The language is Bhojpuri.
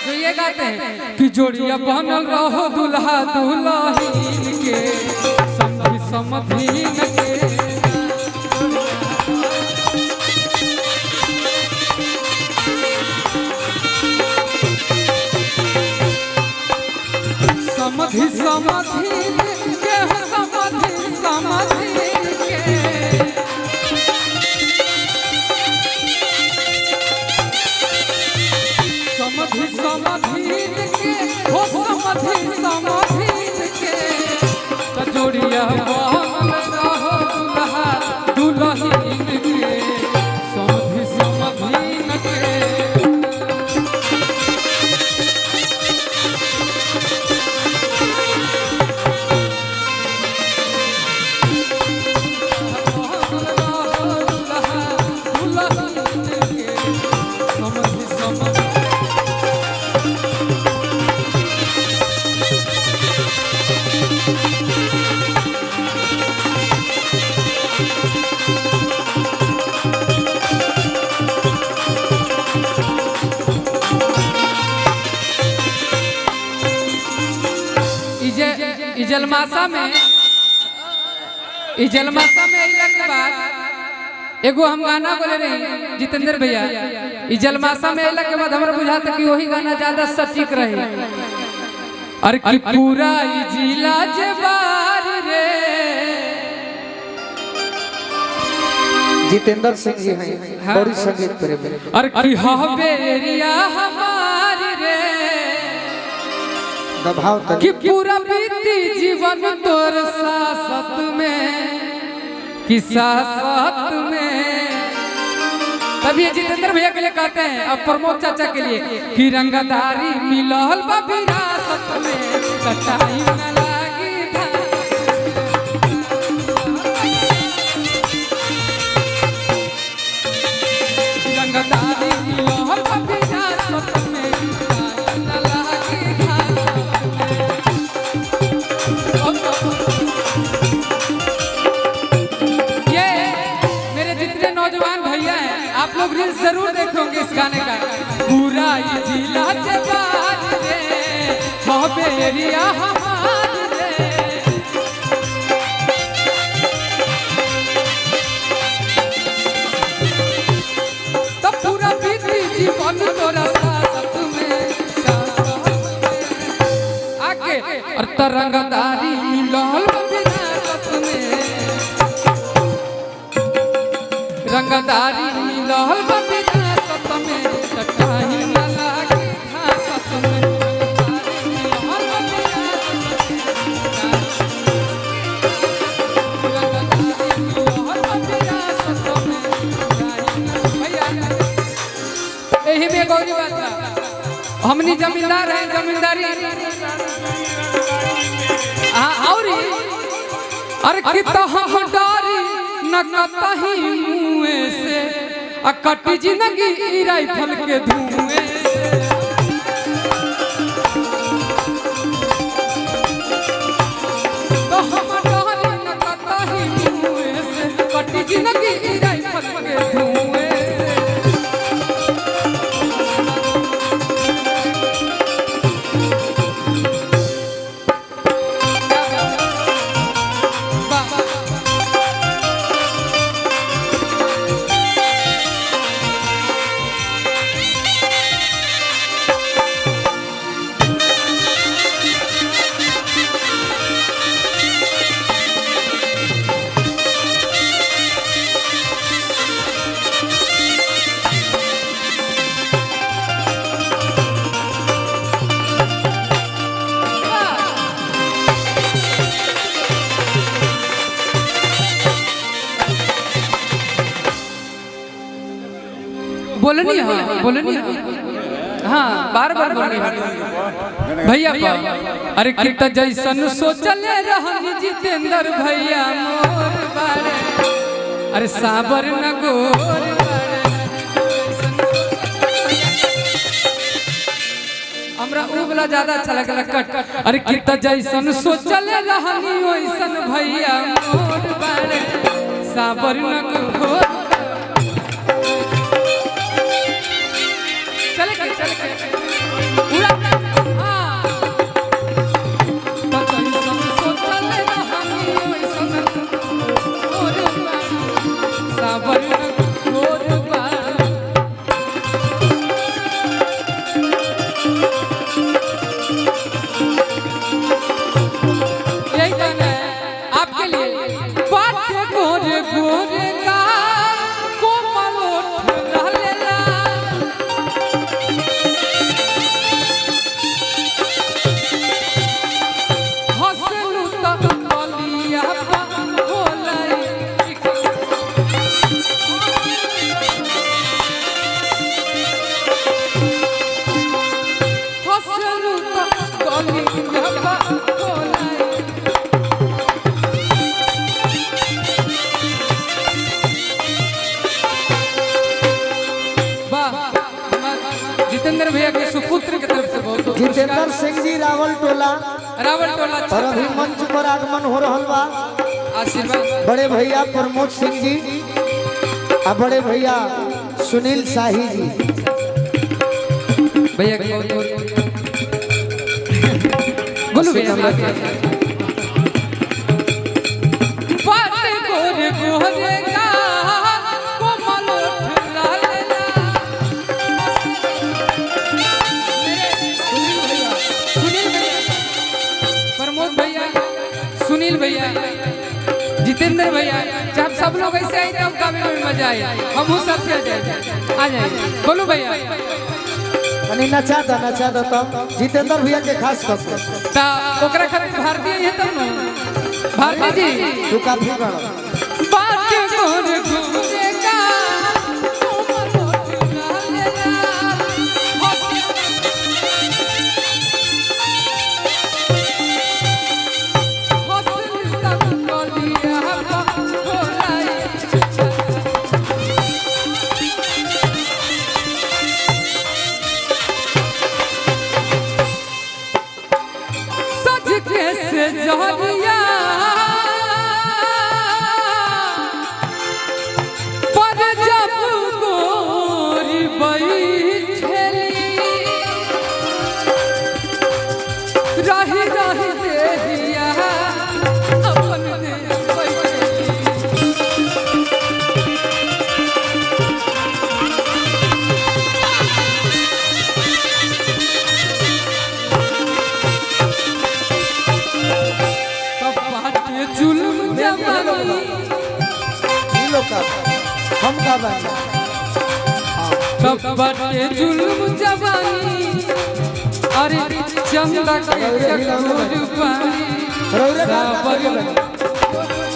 जो ये गाते हैं कि जोड़िया बनल रहो दुल्हा दुल्हन के समधी समधीन के समधी समधीन के समधी समधीन के समधी समधीन के हो समधी समधीन के जोड़िया बनल रहो दुल्हा दुल्हन के समधी समधीन के जलमासा में अइला के बाद एगो हम गाना बोले रही जितेंद्र भैया जलमासा में अइला के बाद हमरा बुझाता कि वही गाना ज्यादा सटीक रही। अरे कि पूरा जिला जबार रे जितेंद्र सिंह जी हैं बड़ी संगीत प्रेमी। अरे कि हवेरिया हमार रे कि पूरा बीती जीवन तोर सासत में कि सासत में। तभी जितेंद्र भैया के लिए कहते हैं अब प्रमोद चाचा के लिए कि रंगदारी मिलल बा विरासत में कटाई न लागी था। रंगदारी मिलल बा विरासत में कटाई न लागी था। ये मेरे जितने नौजवान भैया हैं आप लोग रील्स जरूर देखोगे इस गाने का। पूरा ये जिला जबार रे हवेरिया हमार रे तब पूरा बीती जीवन तोरा सासत में आके और तरंगदारी मिलल विरासत में रंगदारी मिलल विरासत में कटाई न लागी घासत में। यही में गौरी बात बा हमनी जमींदार हैं जमींदारी और अरे कितना हम डारी न कतही मुँह से कटी जिंदगी राइफल के धुएं से। तो हम डारी न कतही मुँह से कटी जिंदगी राइफल के धुएं से। बोलनी हाँ बार बार बोलनी भैया अरे कितना जैसन सोचल रहनी जितेंद्र भैया मोर बारे अरे साबर न गोर हमरा उ वाला ज्यादा अच्छा लगला कट। अरे कितना जैसन सोचल रहनी वैसन भैया मोर बारे साबर न गोर। चले पूरा हाँ तो कैसन सोचल रहनी वैसन और साबर और बार यही गाना है आपके लिए बाटे गोरे गोरे का कोमल ओठ रहलेला हंसलू त बलिया होलाई हंसलू त बलिया होलाई जितेंद्र भैया के सुपुत्र की तरफ से बहुत बहुत जितेंद्र सिंह जी रावल टोला और अभी मंच पर आगमन हो रहा बा आशीर्वाद बड़े भैया प्रमोद सिंह जी और बड़े भैया सुनील शाही जी। भैया के बहुत बहुत बोलो भैया बाटे गोरे गोरे का कोमल ओठ रहलेला सुनील भैया प्रमोद भैया सुनील भैया जितेंद्र भैया जब सब लोग ऐसे आए तब गावे में मजा आए हम उस साथ आ जाए बोलो भैया अने नचा दो तब जितेंद्र भैया के खास कर ता ओकरा खातिर भारतीय है तब न भारती जी तू काफी बड़ा बाटे गोरे गोरे का कोमल ओठ रहलेला हंसलू त बलिया होलाई सज के से जहरिया पर जब गोरी बैठेली रही रही देहिया अपन दे बैठेली तब बाटे जुल्म जवानी ये लोग का हम का बना तब बाटे जुल्म जवानी अरे चंदा के चकोर पानी रौरे का साबर